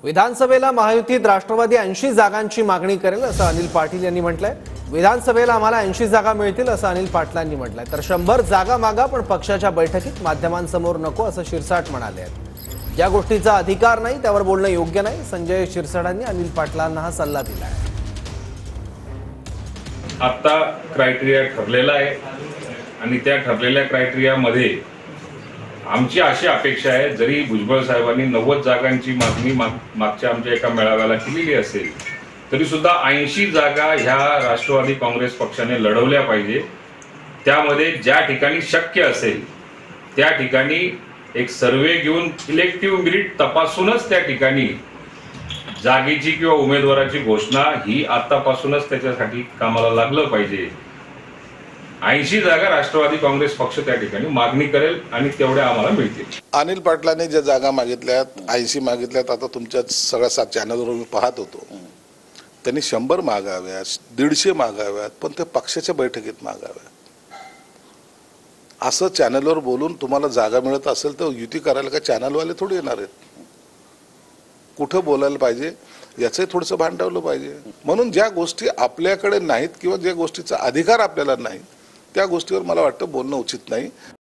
विधानसभेला महायुतीत राष्ट्रवादी 80 जागांची मागणी करेल असं अनिल पाटील यांनी म्हटलंय। विधानसभेला आम्हाला 80 जागा मिळतील असं अनिल पाटलांनी म्हटलंय। तर 100 जागा मागा पण पक्षाच्या बैठकीत माध्यमांसमोर नको असं शिरसाट म्हणाले आहेत। ज्या गोष्टीचा अधिकार नाही त्यावर बोलणं योग्य नाही, संजय शिरसाटांनी अनिल पाटलांना हा सल्ला दिला आहे। आता क्रायटेरिया ठरलेला आहे आणि त्या ठरलेल्या क्रायटेरियामध्ये आमची अशी अपेक्षा आहे, जरी भुजबळ साहेबांनी 90 जागांची मागणी मागच्या आमच्या एका मेळाव्याला केलेली असेल तरी सुद्धा 80 जागा ह्या राष्ट्रवादी काँग्रेस पक्षाने लढवल्या पाहिजे। त्यामध्ये ज्या ठिकाणी शक्य असेल त्या ठिकाणी एक सर्वे घेऊन इलेक्टिव्ह मेरिट तपासूनच त्या ठिकाणी जागेची किंवा उमेदवाराची घोषणा ही आतापासूनच त्याच्यासाठी कामाला लागलं पाहिजे। 80 जागा राष्ट्रवादी काँग्रेस पक्ष त्या ठिकाणी मागणी करेल आणि तेवढ्या आम्हाला मिळतील। अनिल पाटलांनी ज्या जागा मागितल्यात 80 मागितल्यात, आता तुमच्या सगळ्या चॅनलवर मी पाहत होतो, त्यांनी 100 मागाव्यात, 150 मागाव्यात, पण ते पक्षाच्या बैठकीत मागाव्यात। असं चॅनलवर बोलून तुम्हाला जागा मिळत असेल तर युती करायला का चॅनलवाले थोडी येणार आहेत? कुठं बोलायला पाहिजे याचंही थोडंसं भान ठेवलं पाहिजे। म्हणून ज्या गोष्टी आपल्याकडे नाहीत किंवा ज्या गोष्टीचा अधिकार आपल्याला नाही त्या गोष्टीवर मला वाटतं बोलणं उचित नाही।